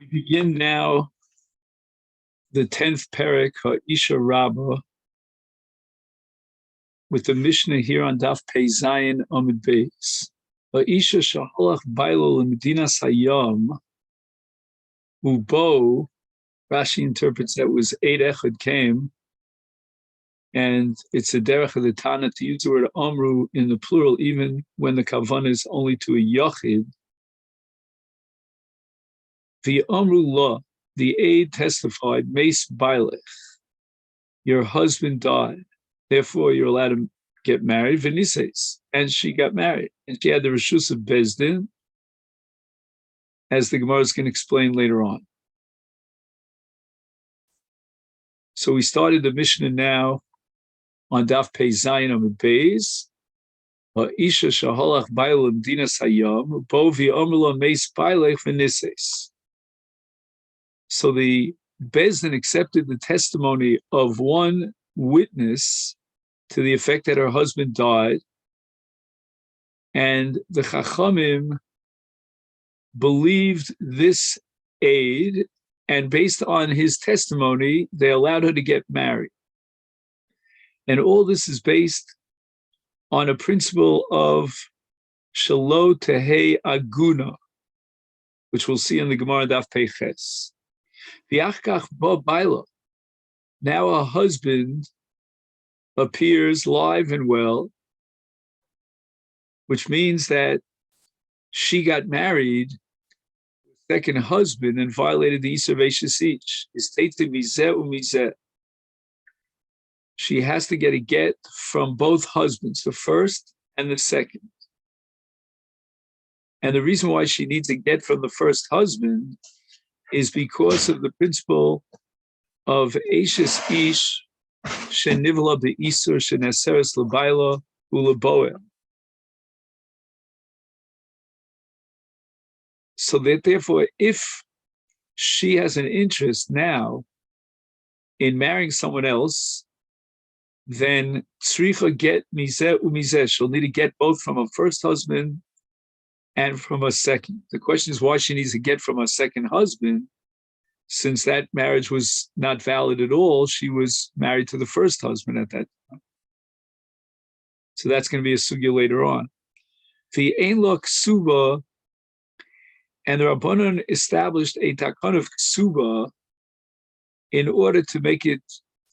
We begin now the 10th parak, Ha'isha Rabbah, with the Mishnah here on Daf Pei Zayin Amud Beis. Ha'isha shaholach bailo l'medinas hayam ubo. Rashi interprets that was Eid Echad came, and it's a derech of the Tana to use the word Amru in the plural, even when the kavanah is only to a yachid. The Amru law, the aid testified, Mace Bailech, your husband died, therefore you're allowed to get married, Venises, and she got married, and she had the Rishus of Bezdin, as the Gemara is going to explain later on. So we started the Mishnah now on Daf Pei Zayin Amud Beis. Ha'isha shaholach bailo l'medinas hayam, bo v'yomru Mace Bailech Venises. So the Bezdin accepted the testimony of one witness to the effect that her husband died, and the Chachamim believed this aid, and based on his testimony, they allowed her to get married. And all this is based on a principle of Shelo Tehei Aguna, which we'll see in the Gemara Daf Pei Ches. Now a husband appears live and well, which means that she got married to a second husband and violated the Isur Veishasich. She has to get a get from both husbands, the first and the second. And the reason why she needs a get from the first husband is because of the principle of Eishes Ish Shenivla Be'isur Sheneseres L'Baila U'Leboel. So that therefore, if she has an interest now in marrying someone else, then Tzricha get Mizeh U'Mizeh. She'll need to get both from her first husband and from a second. The question is why she needs to get from her second husband, since that marriage was not valid at all. She was married to the first husband at that time. So that's going to be a sugya later on. The Ein Lo Ksuba, and the Rabbanon established a takon of Ksuba in order to make it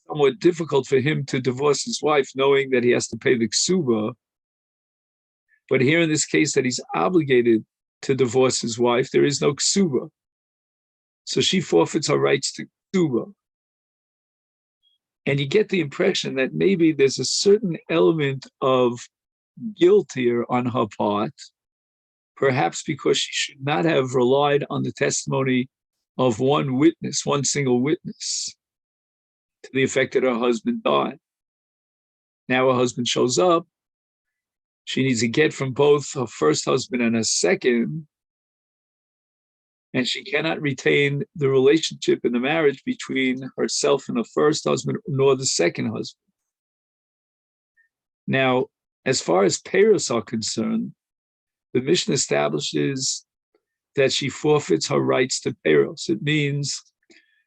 somewhat difficult for him to divorce his wife, knowing that he has to pay the Ksuba. But here in this case that he's obligated to divorce his wife, there is no ksuba. So she forfeits her rights to ksuba. And you get the impression that maybe there's a certain element of guilt here on her part, perhaps because she should not have relied on the testimony of one witness, one single witness, to the effect that her husband died. Now her husband shows up. She needs to get from both her first husband and her second, and she cannot retain the relationship in the marriage between herself and her first husband, nor the second husband. Now, as far as peiros are concerned, the Mishnah establishes that she forfeits her rights to peiros. It means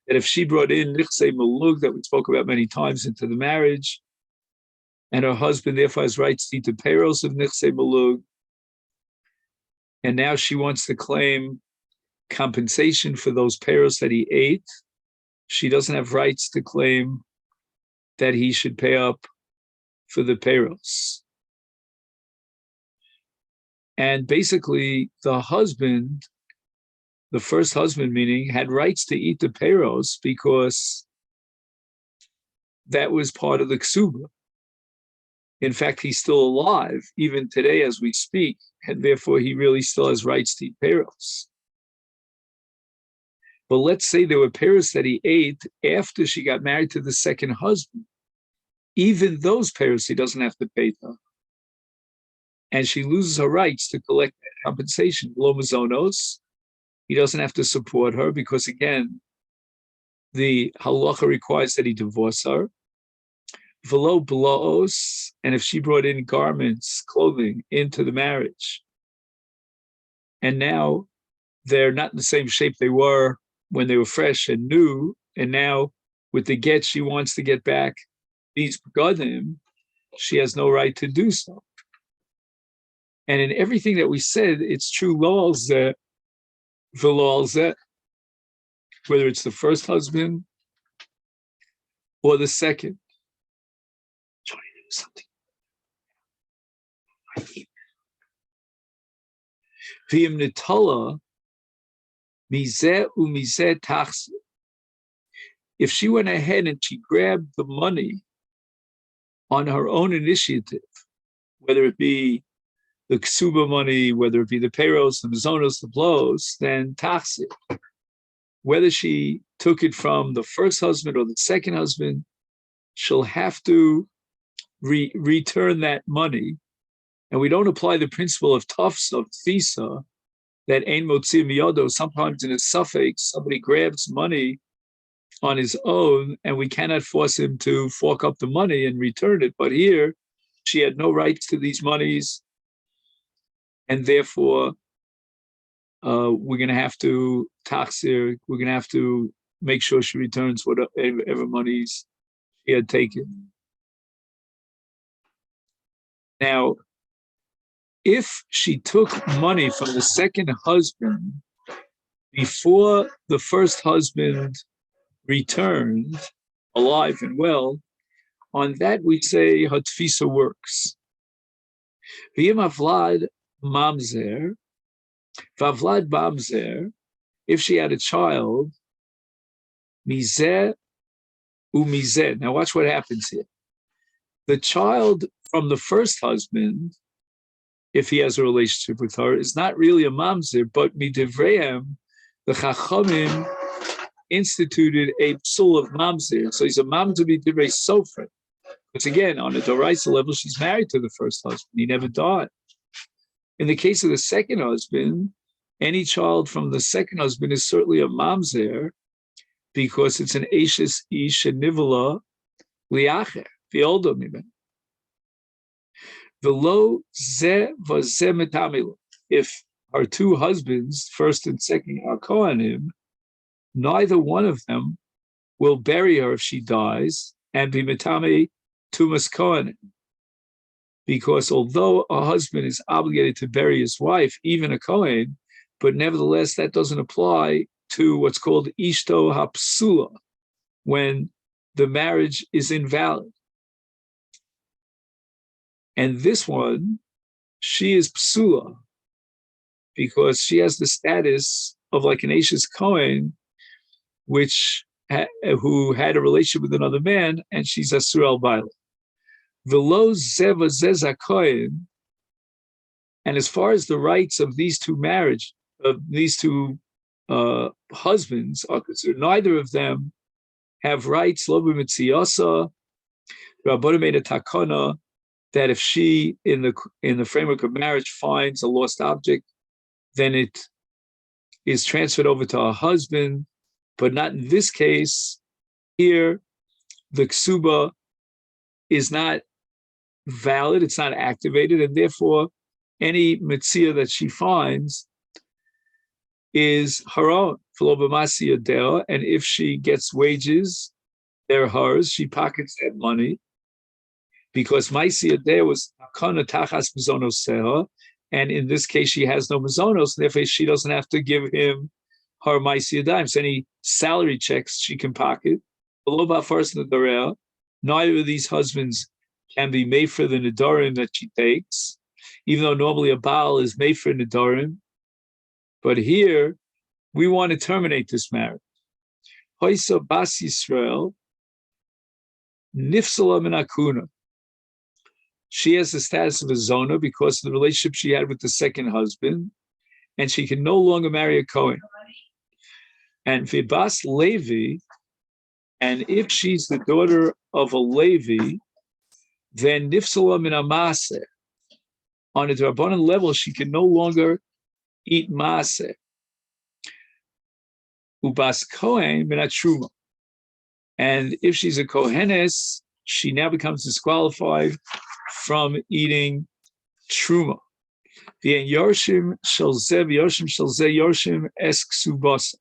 that if she brought in nichsei malug, that we spoke about many times, into the marriage, and her husband therefore has rights to eat the peiros of nichsei malug, and now she wants to claim compensation for those peiros that he ate, she doesn't have rights to claim that he should pay up for the peiros. And basically, the husband, the first husband meaning, had rights to eat the peiros because that was part of the ksuba. In fact, he's still alive, even today as we speak, and therefore he really still has rights to eat peiros. But let's say there were peiros that he ate after she got married to the second husband. Even those peiros he doesn't have to pay her. And she loses her rights to collect that compensation. Lo mazonos, he doesn't have to support her because, again, the halacha requires that he divorce her. Velo blaos, and if she brought in garments, clothing into the marriage, and now they're not in the same shape they were when they were fresh and new, and now with the get, she wants to get back these begadim, she has no right to do so. And in everything that we said, it's true lolzeh, v'lolzeh, whether it's the first husband or the second. Trying to do something. V'im nitala mizeh u'mizeh tachzeh. If she went ahead and she grabbed the money on her own initiative, whether it be the ksuba money, whether it be the payrolls, the mazonos, the blows, then tachzeh. Whether she took it from the first husband or the second husband, she'll have to return that money. And we don't apply the principle of tafsa, of tfisa, that ein motzi miyodo. Sometimes in a suffix, somebody grabs money on his own, and we cannot force him to fork up the money and return it. But here, she had no rights to these monies, and therefore, we're going to have to taxir. We're going to have to make sure she returns whatever monies she had taken. Now, if she took money from the second husband before the first husband returned alive and well, on that we say her tfisa works. V'yim avlad mamzer, v'avlad mamzer, if she had a child, mizeh u'mizeh. Now watch what happens here. The child from the first husband, if he has a relationship with her, is not really a mamzer, but midivreim, the chachamim instituted a psul of mamzer. So he's a mamzer midivrei sofer. Because again, on a doraisa level, she's married to the first husband. He never died. In the case of the second husband, any child from the second husband is certainly a mamzer because it's an ashes ish and nivala liacher, the older mimen. The lo ze vazeh metamil. If her two husbands, first and second, are kohanim, neither one of them will bury her if she dies and be metame tumas kohanim. Because although a husband is obligated to bury his wife, even a kohen, but nevertheless that doesn't apply to what's called ishto hapsula, when the marriage is invalid. And this one, she is psula, because she has the status of like an Ashes Cohen, who had a relationship with another man, and she's asur al baila. V'lo zeva zeza Cohen, and as far as the rights of these two husbands are concerned, neither of them have rights. Lo b'mitziasa, Rabbanan made a takana that if she, in the framework of marriage, finds a lost object, then it is transferred over to her husband, but not in this case. Here, the ksuba is not valid, it's not activated, and therefore any mitzvah that she finds is her own, and if she gets wages, they're hers, she pockets that money, because Maisia there was Akana Tachas Mizonos Seha, and in this case she has no Mizonos, and therefore she doesn't have to give him her Maisia dimes. Any salary checks she can pocket. Below first Nadarea, neither of these husbands can be made for the Nidorim that she takes, even though normally a Baal is made for Nidorim. But here, we want to terminate this marriage. Hoisa Bas Yisrael, Nifsala Min Akuna. She has the status of a zona because of the relationship she had with the second husband, and she can no longer marry a Kohen. And Vibas Levi, and if she's the daughter of a Levi, then Nifsala Min Amase. On a Rabbanan level, she can no longer eat Maaseh. Ubas Kohen Min Truma. And if she's a Kohenes, she now becomes disqualified from eating truma. The Yorshim shel zeh Yorshim shel zeh Yorshim es ksubasa.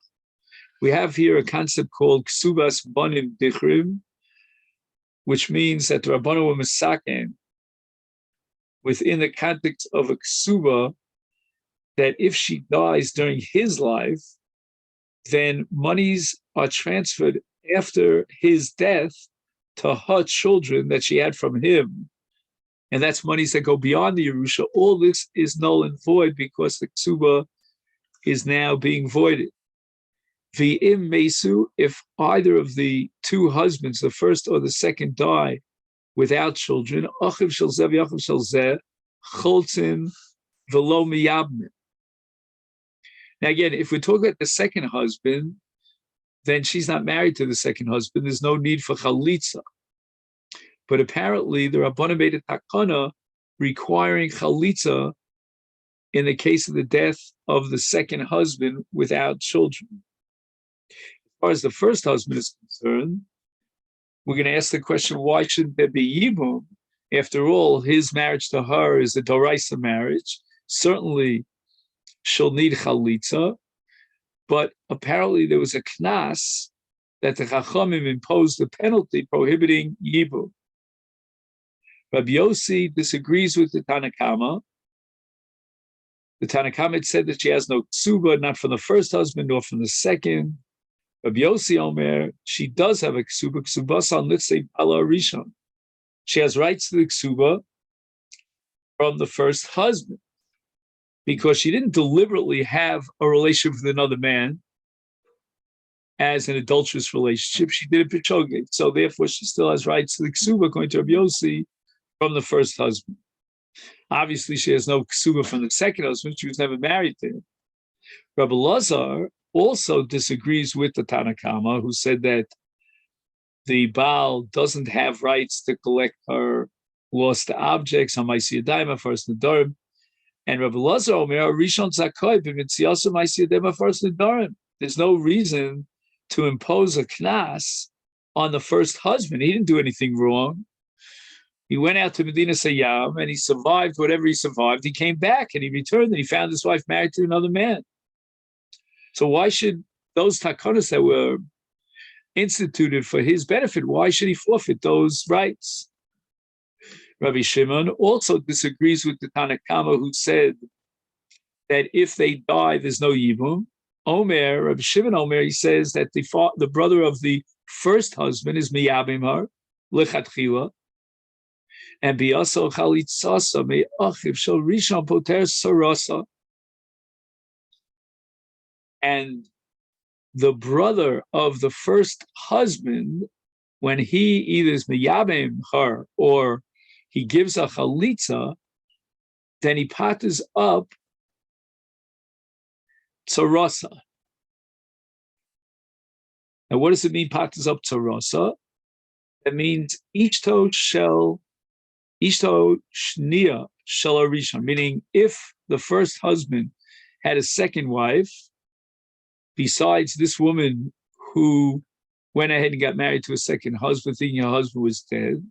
We have here a concept called ksubas banim dichrim, which means that the Rabbanu were misaken within the context of a ksuba, that if she dies during his life, then monies are transferred after his death to her children that she had from him. And that's monies that go beyond the Yerusha. All this is null and void because the ksuba is now being voided. V'im mesu, if either of the two husbands, the first or the second, die without children, achiv shel zeh v'achiv shel zeh, choltzin v'lo miyabnim. Now again, if we're talking about the second husband, then she's not married to the second husband. There's no need for chalitza. But apparently the Rabbanan made a takana requiring chalitza in the case of the death of the second husband without children. As far as the first husband is concerned, we're going to ask the question, why shouldn't there be yibum? After all, his marriage to her is a doraisa marriage. Certainly, she'll need chalitza, but apparently there was a knas that the Chachamim imposed a penalty prohibiting yibum. Rabbi Yossi disagrees with the Tanakama. The Tanakama said that she has no ksuba, not from the first husband nor from the second. Rabbi Yossi Omer, she does have a ksuba, ksubasan litzei bala rishon. She has rights to the ksuba from the first husband because she didn't deliberately have a relationship with another man as an adulterous relationship. She did it b'chogeg. So therefore, she still has rights to the ksuba, according to Rabbi Yossi, from the first husband. Obviously, she has no ksuba from the second husband. She was never married to him. Rabbi Lazar also disagrees with the Tanakama, who said that the Baal doesn't have rights to collect her lost objects, Hamaisi Yadayim, first Nedarim. And Rabbi Lazar Omer, Rishon Zakoy, B'mitziyasu Hamaisi Yadayim, first Nedarim. There's no reason to impose a knas on the first husband. He didn't do anything wrong. He went out to Medina Sayyam and he survived whatever he survived. He came back and he returned and he found his wife married to another man. So why should those takanas that were instituted for his benefit, why should he forfeit those rights? Rabbi Shimon also disagrees with the Tanakama, who said that if they die, there's no yibum. Omer, Rabbi Shimon Omer, he says that the brother of the first husband is miyabim her, lechatchila, and biyaso chalitzasa me'achiv shel rishon poter sarasa. And the brother of the first husband, when he either is miyabim her or he gives a chalitza, then he patters up tzarasa. Now, what does it mean, patters up tzarasa? It means ishto shnia shel arishon, meaning if the first husband had a second wife, besides this woman who went ahead and got married to a second husband, thinking her husband was dead,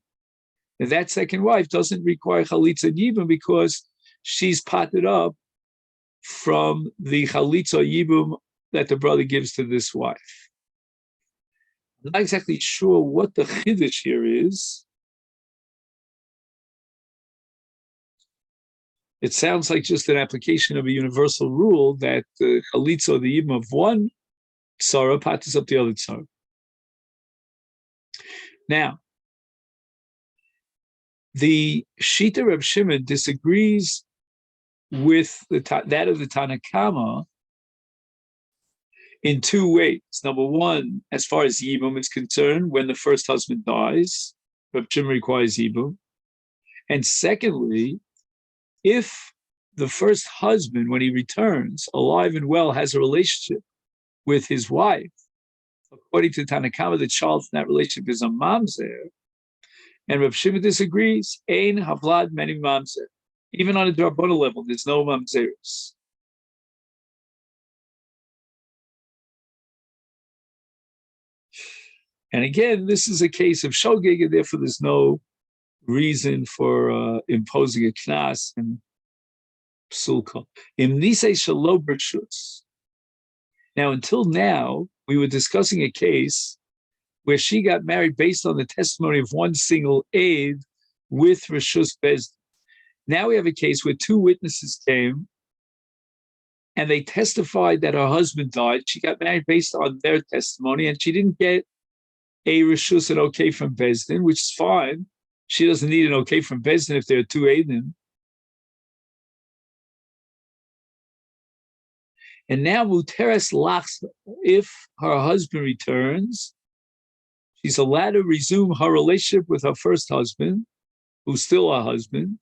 and that second wife doesn't require chalitza and yibum because she's potted up from the chalitza yibum that the brother gives to this wife. I'm not exactly sure what the chiddush here is. It sounds like just an application of a universal rule that the chalitza or the yibum of one tzara patters up the other tzara. Now, the Shita Reb Shimon disagrees with that of the Tanakama in two ways. Number one, as far as yibum is concerned, when the first husband dies, Reb Shimon requires yibum. And secondly, if the first husband, when he returns alive and well, has a relationship with his wife, according to Tanakama, the child from that relationship is a mamzer, and Reb Shimon disagrees, ein havlad many mamzer. Even on a Darbona level, there's no mamzeros. And again, this is a case of shogeg, and therefore there's no reason for imposing a knas and psulka. Im nisei shelo b'rshus. Now, until now, we were discussing a case where she got married based on the testimony of one single aide with Rishus Bezdin. Now we have a case where two witnesses came and they testified that her husband died. She got married based on their testimony, and she didn't get a Rishus, an okay from Bezdin, which is fine. She doesn't need an okay from Bezdin if there are two Eidim. And now Muteres Lachs, if her husband returns, she's allowed to resume her relationship with her first husband, who's still her husband.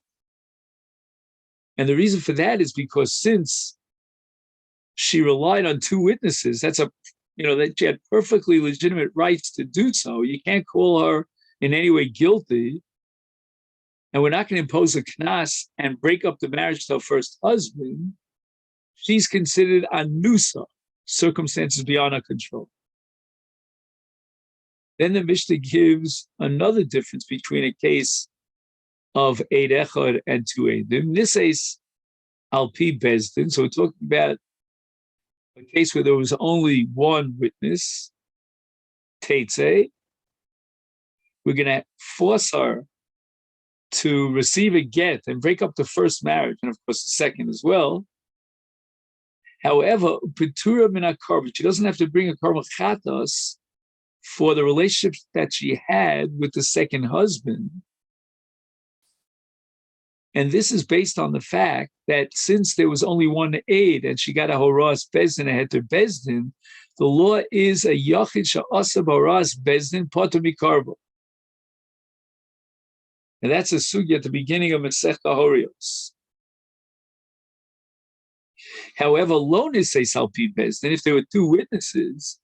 And the reason for that is because since she relied on two witnesses, that she had perfectly legitimate rights to do so. You can't call her in any way guilty. And we're not going to impose a knas and break up the marriage to her first husband. She's considered anusa, circumstances beyond her control. Then the Mishnah gives another difference between a case of Eid Echad and two Eidim. This is Alpi Bezdin. So we're talking about a case where there was only one witness, Teitze. We're going to force her to receive a get and break up the first marriage, and of course the second as well. However, Petura min HaKarban, she doesn't have to bring a Karban Chatas for the relationship that she had with the second husband. And this is based on the fact that since there was only one aid and she got a Horas Bezdin, a Heter Bezdin, the law is a Yachid Sha'asa Horas Bezdin Potter Mikarbo. And that's a sugya at the beginning of Masechet Horios. However, Lonis says Salpi Bezdin, if there were two witnesses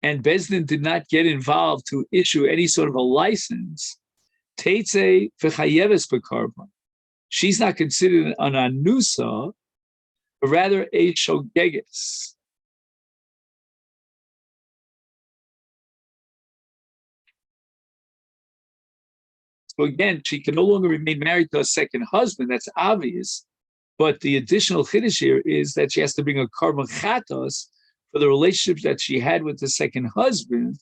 and Bezdin did not get involved to issue any sort of a license, Teitze V'chayeves B'karban. She's not considered an anusa, but rather a shogeges. So again, she can no longer remain married to a second husband. That's obvious. But the additional chiddush here is that she has to bring a karban chatos for the relationship that she had with the second husband.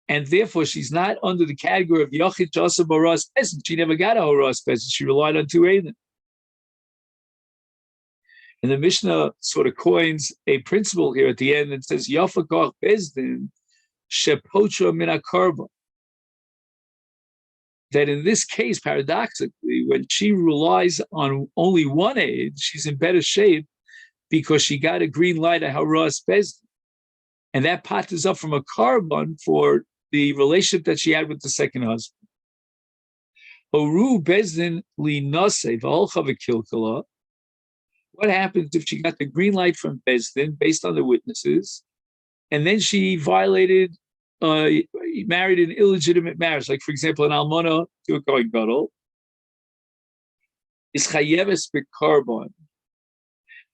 And therefore, she's not under the category of Yachid Jasa Horas Bezdin. She never got a Horas Bezdin. She relied on two Eidim. And the Mishnah sort of coins a principle here at the end and says, Yafakach Bezdin Shepotra min HaKarban. That in this case, paradoxically, when she relies on only one aid, she's in better shape because she got a green light at Horas Bezdin. And that pot is up from a carbon for the relationship that she had with the second husband. Horu Bezdin li nase v'holcha v'kilkala. What happens if she got the green light from Bezdin based on the witnesses, and then she married an illegitimate marriage, like for example, an almana to a kohen gadol, is chayeves b'karban.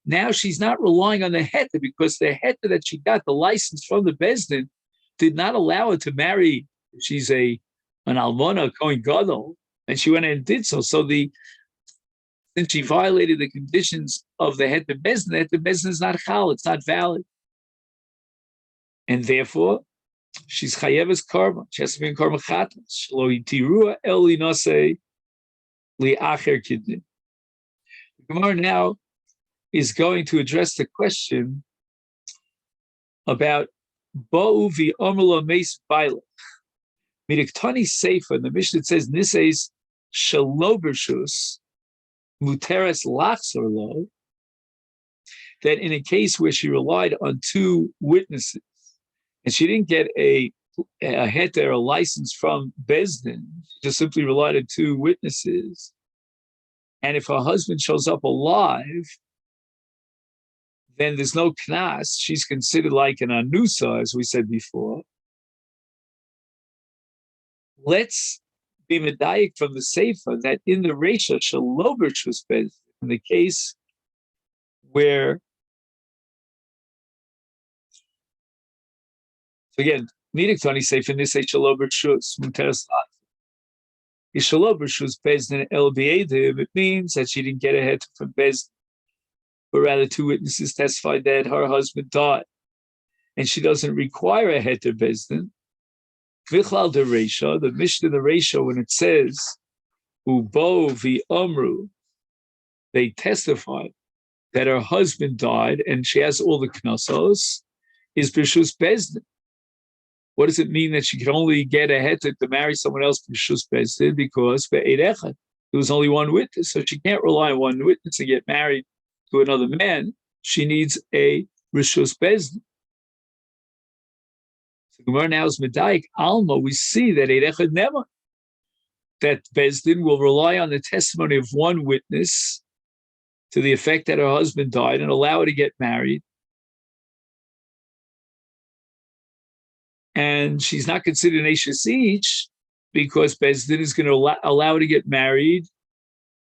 Now she's not relying on the heter because the heter that she got, the license from the Bezdin, did not allow her to marry. She's an almana, kohen gadol, and she went and did so. So since she violated the conditions of the heter Bezdin, the Bezdin is not chal, it's not valid, and therefore she's chayeves karban. She has to be in karban chatas. Lo yitirua el linase liacher kidnin. The Gemara now is going to address the question about Ba'u v'omela meis bailach. Midiktani Seifa, the Mishnah says, Niseis shalobershus muteres lachzor lo, that in a case where she relied on two witnesses and she didn't get a heter, a license from Bezdin, she just simply relied on two witnesses. And if her husband shows up alive, then there's no knas. She's considered like an anusa, as we said before. Let's be medayik from the Seifa that in the Reisha, shalobersh was Bezdin, in the case where, so again, Midiktani Seifa, in this shalobersh muteres lachzor. Is shalobersh was Bezdin el b'edim, it means that she didn't get a heter from Bezdin, but rather two witnesses testified that her husband died. and she doesn't require a heter bezdin. Vichlal de Reisha, the Mishnah the Reisha, when it says Ubo v'omru, they testify that her husband died and she has all the knossos, is b'shus bezdin. What does it mean that she can only get a heter to marry someone else b'shus bezdin? Because there was only one witness, so she can't rely on one witness to get married to another man. She needs a rishus bezdin. So Gemara now is medayik alma. We see that eirechad nema, that bezdin will rely on the testimony of one witness to the effect that her husband died and allow her to get married. And she's not considered an Ashes each because bezdin is going to allow her to get married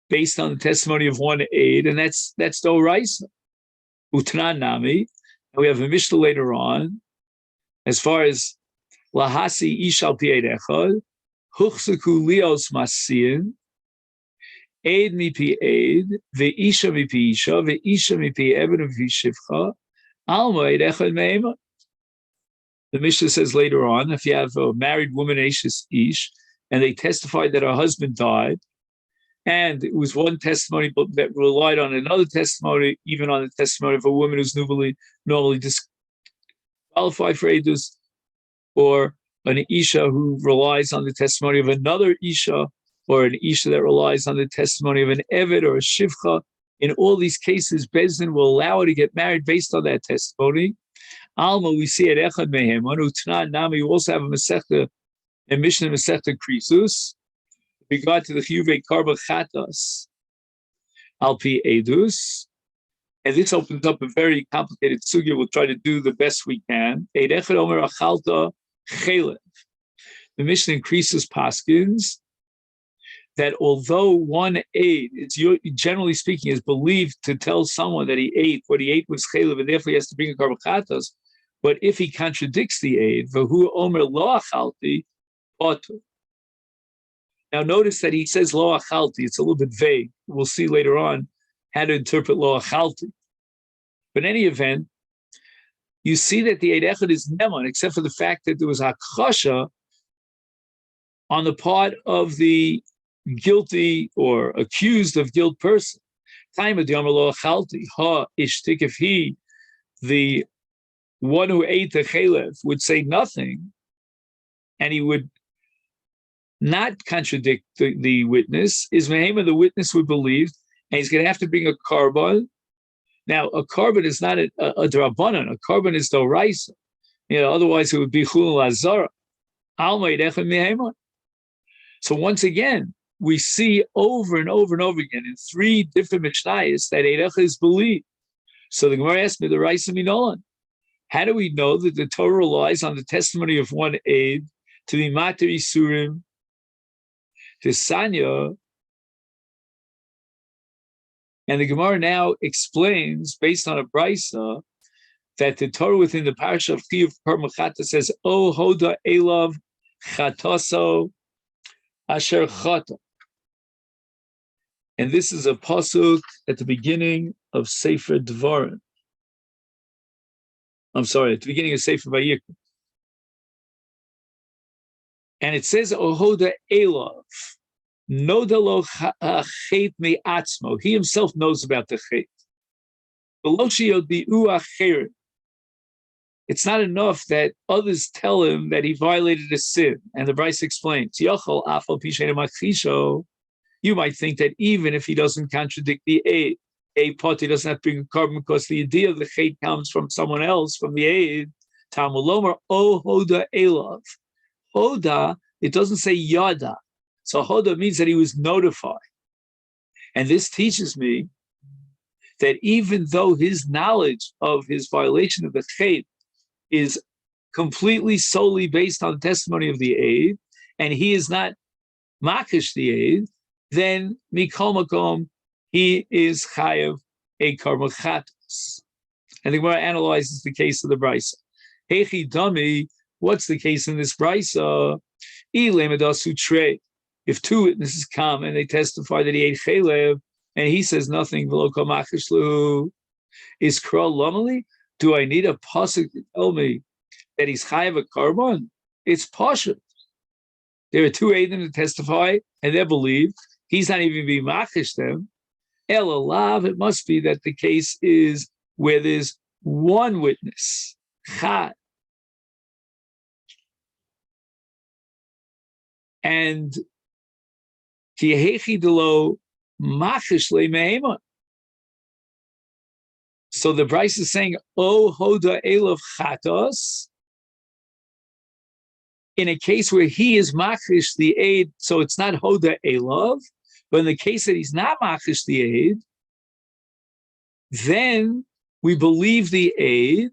based on the testimony of one aid, and that's Doraisa. Utnan Nami. And we have a Mishnah later on, as far as Lahasi Ishal Pi Echad, Huchsaku Lios Masin, Aid mi pi aid, ve'isha mi pi isha, ve'isha mi pi eben mi pi shivcha, alma eid echad me'ema. The Mishnah says later on, if you have a married woman, Ashes Ish, and they testified that her husband died, and it was one testimony that relied on another testimony, even on the testimony of a woman who's normally disqualified for Eidus, or an Isha who relies on the testimony of another Isha, or an Isha that relies on the testimony of an Eved or a Shivcha. In all these cases, Bezdin will allow her to get married based on that testimony. Alma, we see at Echad Mehem. On Utnan Nami, you also have a Masechet, a Mishnah Masechet Krisus, with regard to the Chiyuvei Karba Chatas, Alpi Edus. And this opens up a very complicated sugya. We'll try to do the best we can. Eid Echad Omer Achalta Chelev. The Mishnah increases Paskins that although one aid, generally speaking, is believed to tell someone that he ate, what he ate was chelev, and therefore he has to bring a karbachatas, but if he contradicts the aid, v'hu omer lo achalti, potu. Now notice that he says lo achalti, it's a little bit vague. We'll see later on how to interpret lo achalti. But in any event, you see that the aid echad is neman, except for the fact that there was hakchasha on the part of the guilty or accused of guilt person. If he, the one who ate the chelev, would say nothing, and he would not contradict the witness, is mehema, the witness would believe, and he's going to have to bring a korban. Now, a korban is not a drabanan, a korban is doraisa. Otherwise it would be chulul azara. Alma idechem mehema. So once again, we see over and over and over again in three different Mishnayos that Eirecha is believed. So the Gemara asked me, the Raisa Minolan, how do we know that the Torah relies on the testimony of one aid to be Mater Isurim, to Sanya? And the Gemara now explains, based on a Brisa, that the Torah within the parasha of Chiyuv Parmachata says, O Hoda Elav Chataso Asher Chata. And this is a pasuk at the beginning of Sefer Dvarim. At the beginning of Sefer Vayikra. And it says, Ohoda Elav, Nodalo Chet Me Atzmo. He himself knows about the Chet. It's not enough that others tell him that he violated a sin. And the Bryce explains, you might think that even if he doesn't contradict the aid, a pot, he doesn't have to bring a korban because the idea of the chet comes from someone else, from the aid. Tamulomer o hoda elav. Hoda, it doesn't say yada. So hoda means that he was notified. And this teaches me that even though his knowledge of his violation of the chet is completely solely based on the testimony of the aid, and he is not makish the aid, then mikol makom, he is chayav a karmachatos. And the Gemara analyzes the case of the brisa. Hechi dami, what's the case in this brisa? If two witnesses come and they testify that he ate chelev, and he says nothing, v'lo kol makish lahu, is kral lomali? Do I need a pasuk to tell me that he's chayav a carbon? It's pasuk. There are two Eidim to testify, and they believe he's not even being machish them. El alav, it must be that the case is where there's one witness. Chad. And kihechi delo machish le mehemon. So the Bryce is saying, "O hoda elov chatos." In a case where he is machish the aid, so it's not hoda elov, but in the case that he's not machish the aid, then we believe the aid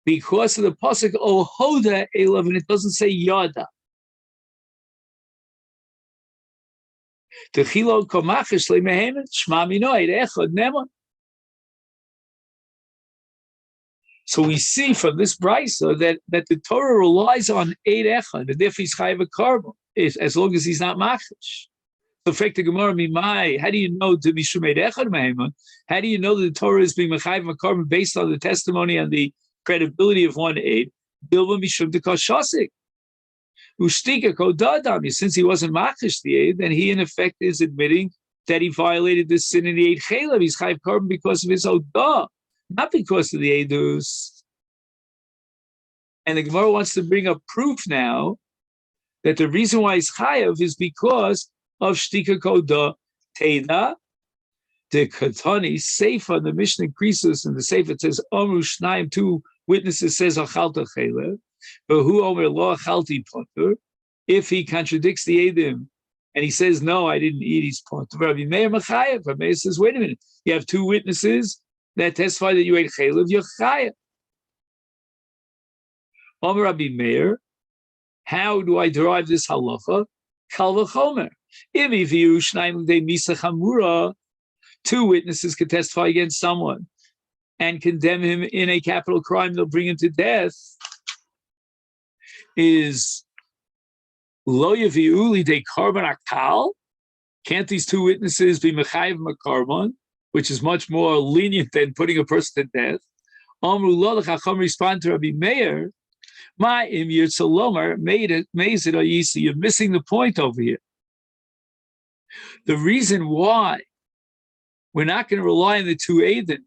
because of the pasuk "O hoda elov," and it doesn't say yada. So we see from this brisa that the Torah relies on Eid Echad, and if he's chayav a carbon, as long as he's not machish. So, the Gemara, how do you know to be shumei Echad meheman? How do you know that the Torah is being chayav a carbon based on the testimony and the credibility of one Eid? Bilva mishum dekashasik. Since he wasn't machish the aid, then he in effect is admitting that he violated the sin in the aid chaylev. He's chayav carbon because of his odah, not because of the aidus. And the Gemara wants to bring up proof now that the reason why he's chayav is because of shtika kodah teda. The katani seifa, the Mishnah increases, and the seifa it says amru shnaim, two witnesses says achalta chaylev. But who omer lo achalti potter? If he contradicts the edim and he says no, I didn't eat, he's potter. Rabbi Meir machayev. Rabbi Meir says, wait a minute, you have two witnesses that testify that you ate chaylev, you're chayev. Omer Rabbi Meir, how do I derive this halacha? Kal v'chomer. If you shnayim de misa chamura, two witnesses can testify against someone and condemn him in a capital crime, they'll bring him to death. Is lo yaviuli de carbon akal? Can't these two witnesses be mechayiv carbon, which is much more lenient than putting a person to death? Amru lo l'chacham respond to Rabbi Meir, my im yitzalomar made it ayisi. You're missing the point over here. The reason why we're not going to rely on the two Eidim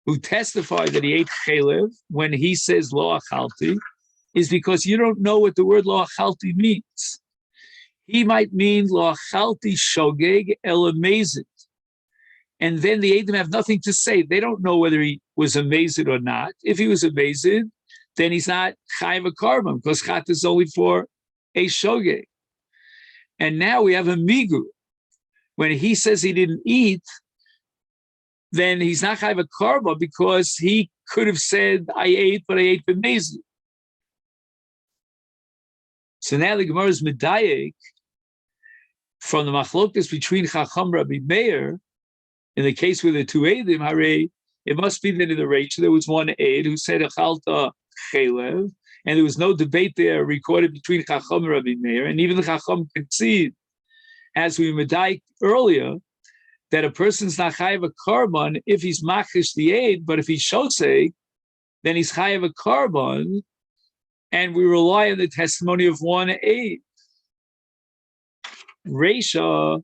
who testify that he ate chaylev when he says lo achalti is because you don't know what the word lo achalti means. He might mean lo achalti shogeg elamazit. And then the Eidim have nothing to say. They don't know whether he was amazed or not. If he was amazed, then he's not chayav a carbon because chat is only for a shogeg. And now we have a migu. When he says he didn't eat, then he's not chayav a carbon because he could have said, I ate, but I ate b'mezid. So now the Gemara is medayek from the machlokes between Chacham Rabbi Meir, in the case with the two Eidim, Hare, it must be that in the Reish there was one Eid who said Achalta Chelev, and there was no debate there recorded between Chacham and Rabbi Meir, and even the Chacham concede, as we medayek earlier, that a person's not chayav a carbon if he's machish the Eid, but if he's shosei, then he's chayav a carbon. And we rely on the testimony of one Eid. Reisha,